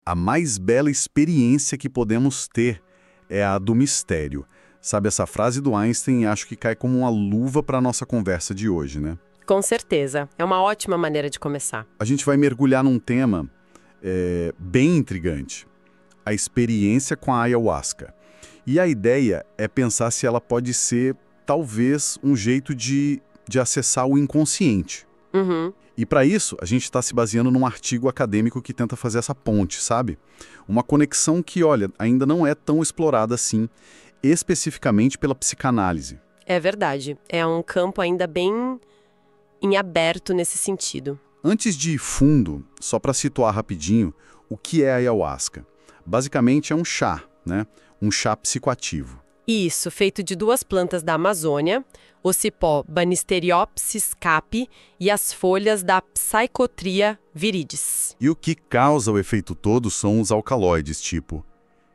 A mais bela experiência que podemos ter é a do mistério. Sabe, essa frase do Einstein acho que cai como uma luva para a nossa conversa de hoje, né? Com certeza. É uma ótima maneira de começar. A gente vai mergulhar num tema bem intrigante. A experiência com a ayahuasca. E a ideia é pensar se ela pode ser, talvez, um jeito de acessar o inconsciente. Uhum. E para isso, a gente está se baseando num artigo acadêmico que tenta fazer essa ponte, sabe? Uma conexão que, olha, ainda não é tão explorada assim, especificamente pela psicanálise. É verdade. É um campo ainda bem em aberto nesse sentido. Antes de ir fundo, só para situar rapidinho, o que é a ayahuasca? Basicamente é um chá, né? Um chá psicoativo. Isso, feito de duas plantas da Amazônia, o cipó Banisteriopsis capi e as folhas da Psychotria viridis. E o que causa o efeito todo são os alcaloides, tipo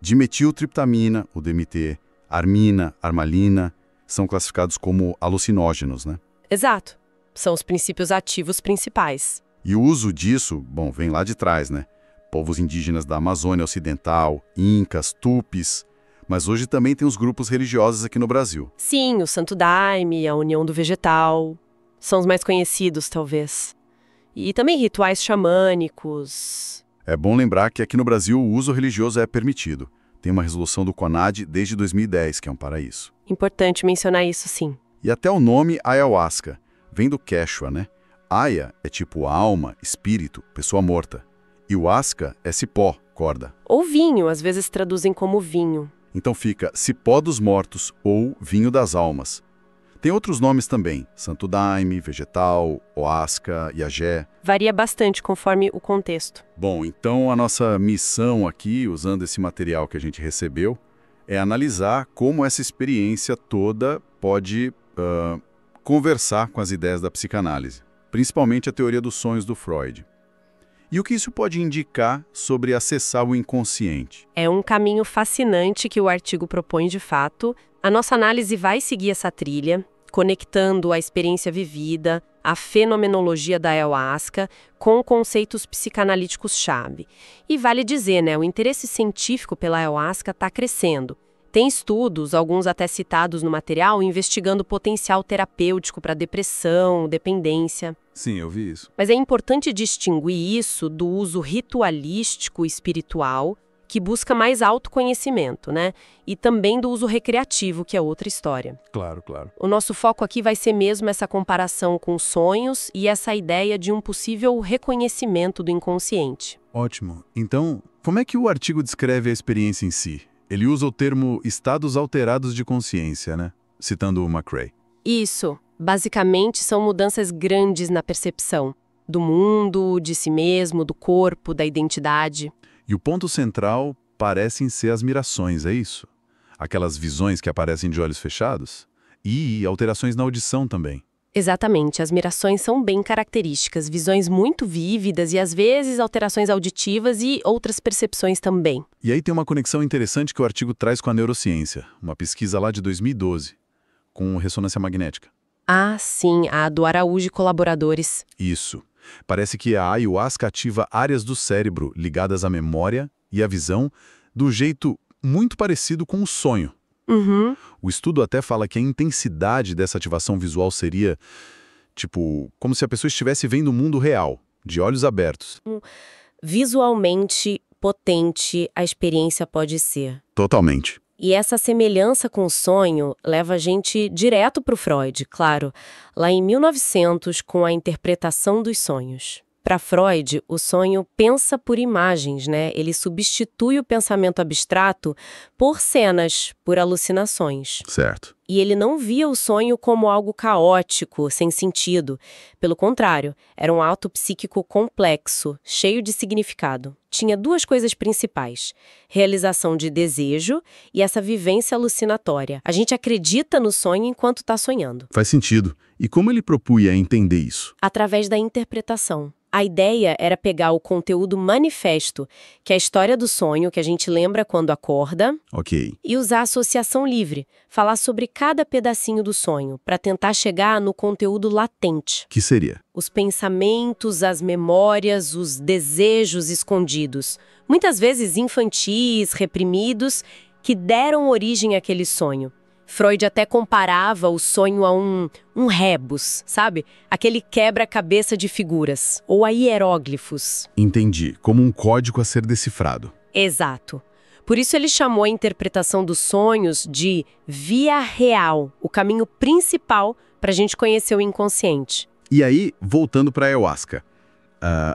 dimetiltriptamina, o DMT, armina, armalina, são classificados como alucinógenos, né? Exato. São os princípios ativos principais. E o uso disso, bom, vem lá de trás, né? Povos indígenas da Amazônia Ocidental, incas, tupis, mas hoje também tem os grupos religiosos aqui no Brasil. Sim, o Santo Daime, a União do Vegetal, são os mais conhecidos, talvez. E também rituais xamânicos. É bom lembrar que aqui no Brasil o uso religioso é permitido. Tem uma resolução do CONAD desde 2010, que é um paraíso. Importante mencionar isso, sim. E até o nome ayahuasca vem do quechua, né? Aya é tipo alma, espírito, pessoa morta. E o asca é cipó, corda. Ou vinho, às vezes traduzem como vinho. Então fica cipó dos mortos ou vinho das almas. Tem outros nomes também, Santo Daime, vegetal, oasca, iagé. Varia bastante conforme o contexto. Bom, então a nossa missão aqui, usando esse material que a gente recebeu, é analisar como essa experiência toda pode conversar com as ideias da psicanálise, principalmente a teoria dos sonhos do Freud. E o que isso pode indicar sobre acessar o inconsciente? É um caminho fascinante que o artigo propõe de fato. A nossa análise vai seguir essa trilha, conectando a experiência vivida, a fenomenologia da ayahuasca, com conceitos psicanalíticos-chave. E vale dizer, né, o interesse científico pela ayahuasca está crescendo. Tem estudos, alguns até citados no material, investigando o potencial terapêutico para depressão, dependência. Sim, eu vi isso. Mas é importante distinguir isso do uso ritualístico e espiritual, que busca mais autoconhecimento, né? E também do uso recreativo, que é outra história. Claro, claro. O nosso foco aqui vai ser mesmo essa comparação com sonhos e essa ideia de um possível reconhecimento do inconsciente. Ótimo. Então, como é que o artigo descreve a experiência em si? Ele usa o termo estados alterados de consciência, né? Citando o McCrae. Isso. Basicamente, são mudanças grandes na percepção do mundo, de si mesmo, do corpo, da identidade. E o ponto central parecem ser as mirações, é isso? Aquelas visões que aparecem de olhos fechados? E alterações na audição também. Exatamente, as mirações são bem características, visões muito vívidas e às vezes alterações auditivas e outras percepções também. E aí tem uma conexão interessante que o artigo traz com a neurociência, uma pesquisa lá de 2012, com ressonância magnética. Ah, sim, a do Araújo e colaboradores. Isso. Parece que a ayahuasca ativa áreas do cérebro ligadas à memória e à visão do jeito muito parecido com o sonho. Uhum. O estudo até fala que a intensidade dessa ativação visual seria, tipo, como se a pessoa estivesse vendo o mundo real, de olhos abertos. Visualmente potente a experiência pode ser. Totalmente. E essa semelhança com o sonho leva a gente direto para o Freud, claro, lá em 1900 com a interpretação dos sonhos. Para Freud, o sonho pensa por imagens, né? Ele substitui o pensamento abstrato por cenas, por alucinações. Certo. E ele não via o sonho como algo caótico, sem sentido. Pelo contrário, era um ato psíquico complexo, cheio de significado. Tinha duas coisas principais: realização de desejo e essa vivência alucinatória. A gente acredita no sonho enquanto está sonhando. Faz sentido. E como ele propunha entender isso? Através da interpretação. A ideia era pegar o conteúdo manifesto, que é a história do sonho que a gente lembra quando acorda, Ok. e usar a associação livre, falar sobre cada pedacinho do sonho, para tentar chegar no conteúdo latente. Que seria? Os pensamentos, as memórias, os desejos escondidos, muitas vezes infantis, reprimidos, que deram origem àquele sonho. Freud até comparava o sonho a um rebus, sabe? Aquele quebra-cabeça de figuras, ou a hieróglifos. Entendi, como um código a ser decifrado. Exato. Por isso ele chamou a interpretação dos sonhos de via real, o caminho principal para a gente conhecer o inconsciente. E aí, voltando para a ayahuasca,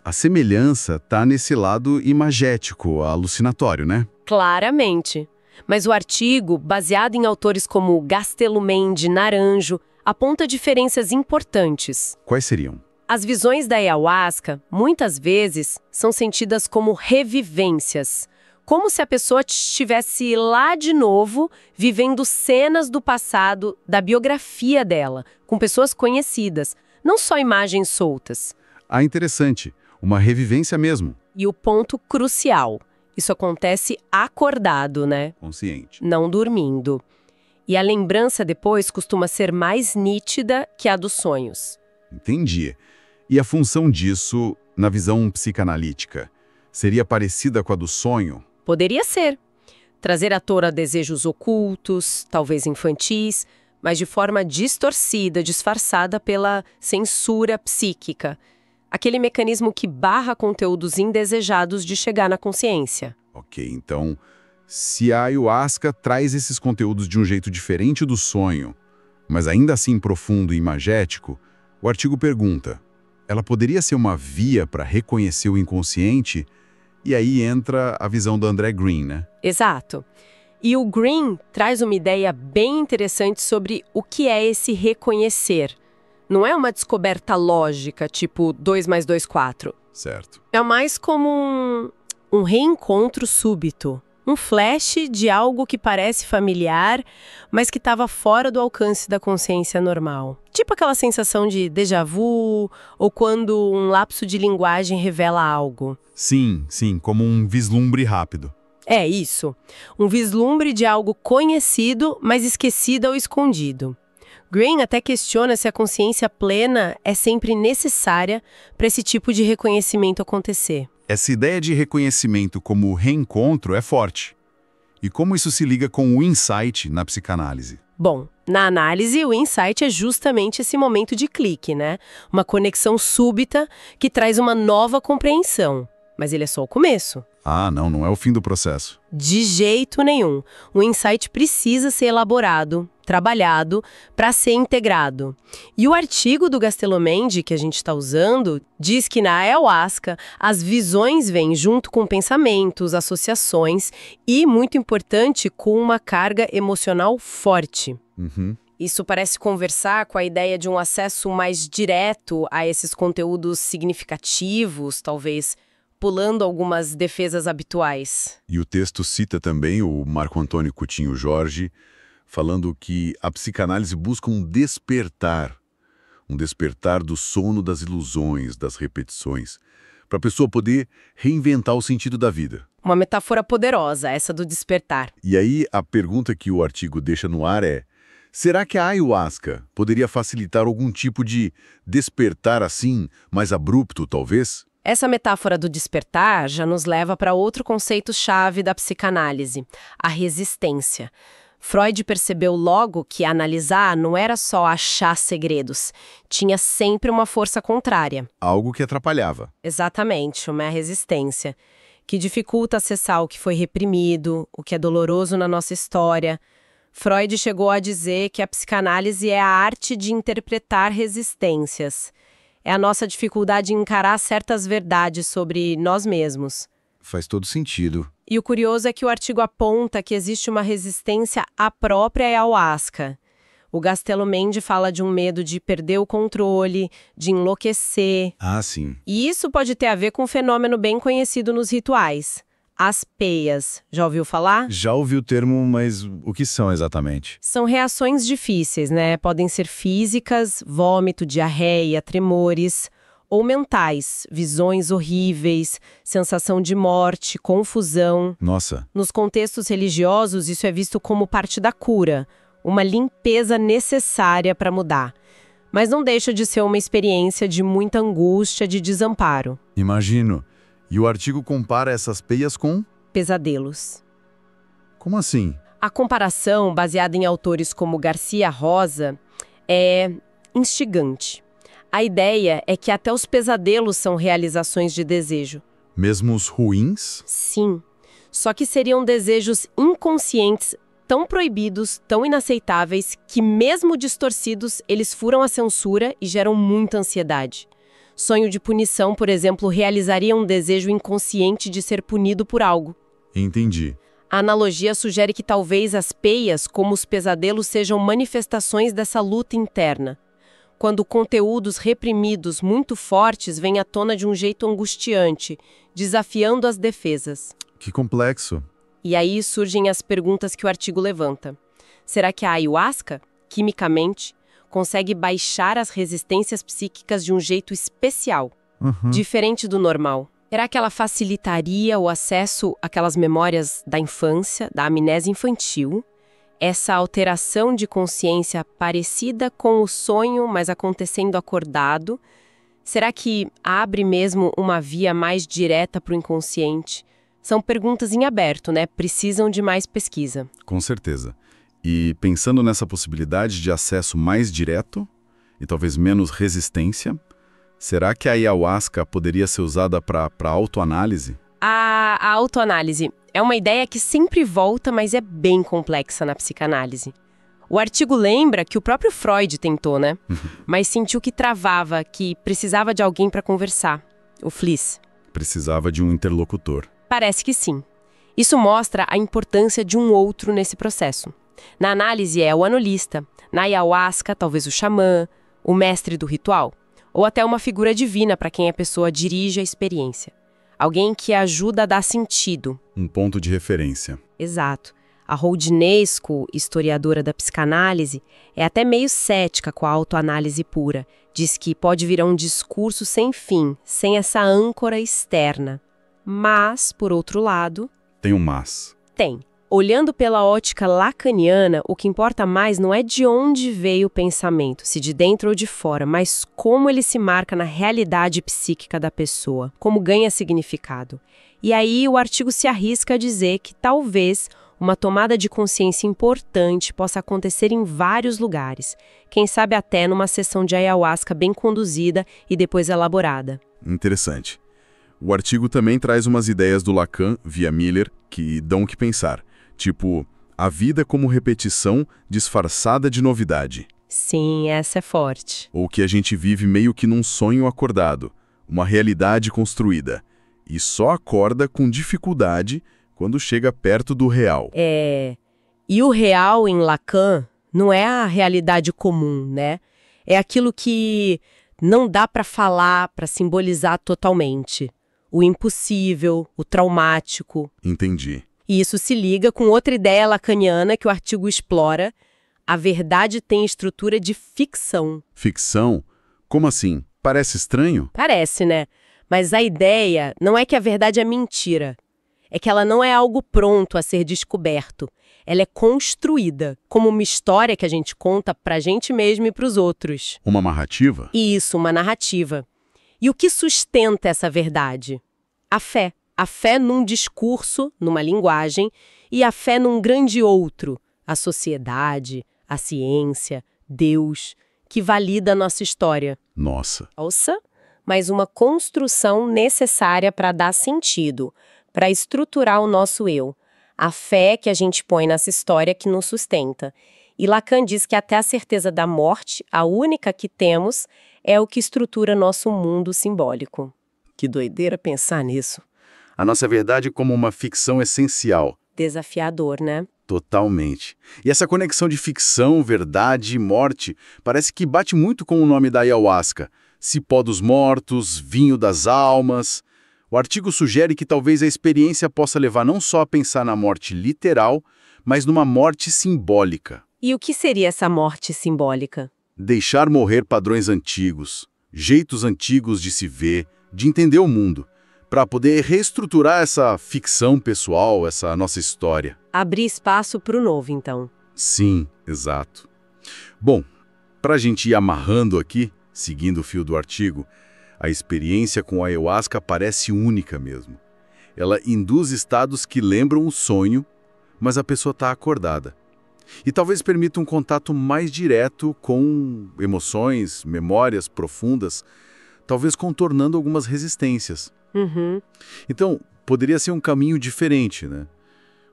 a semelhança está nesse lado imagético, alucinatório, né? Claramente. Mas o artigo, baseado em autores como Gastelumendi, Naranjo, aponta diferenças importantes. Quais seriam? As visões da ayahuasca, muitas vezes, são sentidas como revivências. Como se a pessoa estivesse lá de novo, vivendo cenas do passado, da biografia dela, com pessoas conhecidas, não só imagens soltas. Ah, interessante. Uma revivência mesmo. E o ponto crucial: isso acontece acordado, né? Consciente. Não dormindo. E a lembrança depois costuma ser mais nítida que a dos sonhos. Entendi. E a função disso, na visão psicanalítica, seria parecida com a do sonho? Poderia ser. Trazer à tona desejos ocultos, talvez infantis, mas de forma distorcida, disfarçada pela censura psíquica. Aquele mecanismo que barra conteúdos indesejados de chegar na consciência. Ok, então, se a ayahuasca traz esses conteúdos de um jeito diferente do sonho, mas ainda assim profundo e imagético, o artigo pergunta, ela poderia ser uma via para reconhecer o inconsciente? E aí entra a visão do André Green, né? Exato. E o Green traz uma ideia bem interessante sobre o que é esse reconhecer. Não é uma descoberta lógica, tipo 2 mais 2, 4. Certo. É mais como um reencontro súbito. Um flash de algo que parece familiar, mas que estava fora do alcance da consciência normal. Tipo aquela sensação de déjà vu, ou quando um lapso de linguagem revela algo. Sim, como um vislumbre rápido. É isso. Um vislumbre de algo conhecido, mas esquecido ou escondido. Green até questiona se a consciência plena é sempre necessária para esse tipo de reconhecimento acontecer. Essa ideia de reconhecimento como reencontro é forte. E como isso se liga com o insight na psicanálise? Bom, na análise, o insight é justamente esse momento de clique, né? Uma conexão súbita que traz uma nova compreensão. Mas ele é só o começo. Ah, não é o fim do processo. De jeito nenhum. O insight precisa ser elaborado, trabalhado, para ser integrado. E o artigo do Gastelumendi, que a gente está usando, diz que na ayahuasca as visões vêm junto com pensamentos, associações e, muito importante, com uma carga emocional forte. Isso parece conversar com a ideia de um acesso mais direto a esses conteúdos significativos, talvez pulando algumas defesas habituais. E o texto cita também o Marco Antônio Coutinho Jorge, falando que a psicanálise busca um despertar do sono das ilusões, das repetições, para a pessoa poder reinventar o sentido da vida. Uma metáfora poderosa, essa do despertar. E aí a pergunta que o artigo deixa no ar é: será que a ayahuasca poderia facilitar algum tipo de despertar assim, mais abrupto, talvez? Essa metáfora do despertar já nos leva para outro conceito-chave da psicanálise, a resistência. Freud percebeu logo que analisar não era só achar segredos, tinha sempre uma força contrária. Algo que atrapalhava. Exatamente, uma resistência, que dificulta acessar o que foi reprimido, o que é doloroso na nossa história. Freud chegou a dizer que a psicanálise é a arte de interpretar resistências. É a nossa dificuldade em encarar certas verdades sobre nós mesmos. Faz todo sentido. E o curioso é que o artigo aponta que existe uma resistência à própria ayahuasca. O Gastelumendi fala de um medo de perder o controle, de enlouquecer. Ah, sim. E isso pode ter a ver com um fenômeno bem conhecido nos rituais. As peias. Já ouviu falar? Já ouvi o termo, mas o que são exatamente? São reações difíceis, né? Podem ser físicas, vômito, diarreia, tremores, ou mentais, visões horríveis, sensação de morte, confusão. Nossa. Nos contextos religiosos, isso é visto como parte da cura, uma limpeza necessária para mudar. Mas não deixa de ser uma experiência de muita angústia, de desamparo. Imagino. E o artigo compara essas peias com? Pesadelos. Como assim? A comparação, baseada em autores como Garcia Rosa, é instigante. A ideia é que até os pesadelos são realizações de desejo. Mesmo os ruins? Sim, só que seriam desejos inconscientes, tão proibidos, tão inaceitáveis, que mesmo distorcidos, eles furam a censura e geram muita ansiedade. Sonho de punição, por exemplo, realizaria um desejo inconsciente de ser punido por algo. Entendi. A analogia sugere que talvez as peias, como os pesadelos, sejam manifestações dessa luta interna. Quando conteúdos reprimidos muito fortes vêm à tona de um jeito angustiante, desafiando as defesas. Que complexo. E aí surgem as perguntas que o artigo levanta. Será que a ayahuasca, quimicamente, consegue baixar as resistências psíquicas de um jeito especial, diferente do normal? Será que ela facilitaria o acesso àquelas memórias da infância, da amnésia infantil? Essa alteração de consciência parecida com o sonho, mas acontecendo acordado? Será que abre mesmo uma via mais direta para o inconsciente? São perguntas em aberto, né? Precisam de mais pesquisa. Com certeza. E pensando nessa possibilidade de acesso mais direto e talvez menos resistência, será que a ayahuasca poderia ser usada para autoanálise? A autoanálise é uma ideia que sempre volta, mas é bem complexa na psicanálise. O artigo lembra que o próprio Freud tentou, né? Mas sentiu que travava, que precisava de alguém para conversar. O Fliss. Precisava de um interlocutor. Parece que sim. Isso mostra a importância de um outro nesse processo. Na análise é o analista, na ayahuasca talvez o xamã, o mestre do ritual, ou até uma figura divina para quem a pessoa dirige a experiência. Alguém que ajuda a dar sentido. Um ponto de referência. Exato. A Roudinesco, historiadora da psicanálise, é até meio cética com a autoanálise pura. Diz que pode virar um discurso sem fim, sem essa âncora externa. Mas, por outro lado... Tem um mas. Tem. Olhando pela ótica lacaniana, o que importa mais não é de onde veio o pensamento, se de dentro ou de fora, mas como ele se marca na realidade psíquica da pessoa, como ganha significado. E aí o artigo se arrisca a dizer que talvez uma tomada de consciência importante possa acontecer em vários lugares, quem sabe até numa sessão de ayahuasca bem conduzida e depois elaborada. Interessante. O artigo também traz umas ideias do Lacan, via Miller, que dão o que pensar. Tipo, a vida como repetição disfarçada de novidade. Sim, essa é forte. Ou que a gente vive meio que num sonho acordado, uma realidade construída, e só acorda com dificuldade quando chega perto do real. E o real em Lacan não é a realidade comum, né? É aquilo que não dá para falar, para simbolizar totalmente. O impossível, o traumático. Entendi. E isso se liga com outra ideia lacaniana que o artigo explora. A verdade tem estrutura de ficção. Ficção? Como assim? Parece estranho? Parece, né? Mas a ideia não é que a verdade é mentira. É que ela não é algo pronto a ser descoberto. Ela é construída, como uma história que a gente conta pra gente mesmo e pros outros. Uma narrativa? Isso, uma narrativa. E o que sustenta essa verdade? A fé. A fé num discurso, numa linguagem, e a fé num grande outro, a sociedade, a ciência, Deus, que valida a nossa história. Nossa. Nossa, mas uma construção necessária para dar sentido, para estruturar o nosso eu. A fé que a gente põe nessa história que nos sustenta. E Lacan diz que até a certeza da morte, a única que temos, é o que estrutura nosso mundo simbólico. Que doideira pensar nisso. A nossa verdade como uma ficção essencial. Desafiador, né? Totalmente. E essa conexão de ficção, verdade e morte parece que bate muito com o nome da ayahuasca. Cipó dos mortos, vinho das almas. O artigo sugere que talvez a experiência possa levar não só a pensar na morte literal, mas numa morte simbólica. E o que seria essa morte simbólica? Deixar morrer padrões antigos, jeitos antigos de se ver, de entender o mundo, para poder reestruturar essa ficção pessoal, essa nossa história. Abrir espaço para o novo, então. Sim, exato. Bom, para a gente ir amarrando aqui, seguindo o fio do artigo, a experiência com a ayahuasca parece única mesmo. Ela induz estados que lembram o sonho, mas a pessoa está acordada. E talvez permita um contato mais direto com emoções, memórias profundas, talvez contornando algumas resistências. Uhum. Então, poderia ser um caminho diferente, né?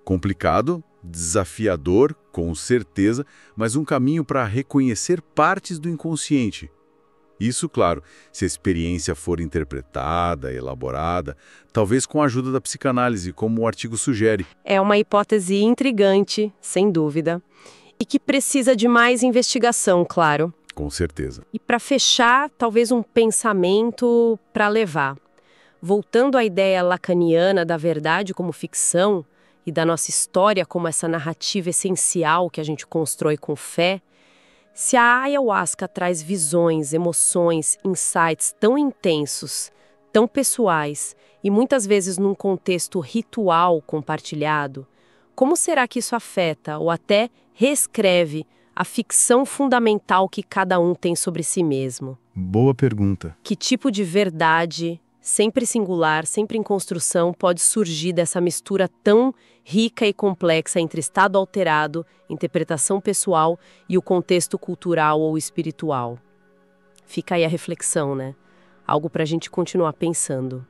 Complicado, desafiador, com certeza, mas um caminho para reconhecer partes do inconsciente. Isso, claro, se a experiência for interpretada, elaborada, talvez com a ajuda da psicanálise, como o artigo sugere. É uma hipótese intrigante, sem dúvida, e que precisa de mais investigação, claro. Com certeza. E para fechar, talvez um pensamento para levar. Voltando à ideia lacaniana da verdade como ficção e da nossa história como essa narrativa essencial que a gente constrói com fé, se a ayahuasca traz visões, emoções, insights tão intensos, tão pessoais e muitas vezes num contexto ritual compartilhado, como será que isso afeta ou até reescreve a ficção fundamental que cada um tem sobre si mesmo? Boa pergunta. Que tipo de verdade, sempre singular, sempre em construção, pode surgir dessa mistura tão rica e complexa entre estado alterado, interpretação pessoal e o contexto cultural ou espiritual? Fica aí a reflexão, né? Algo para a gente continuar pensando.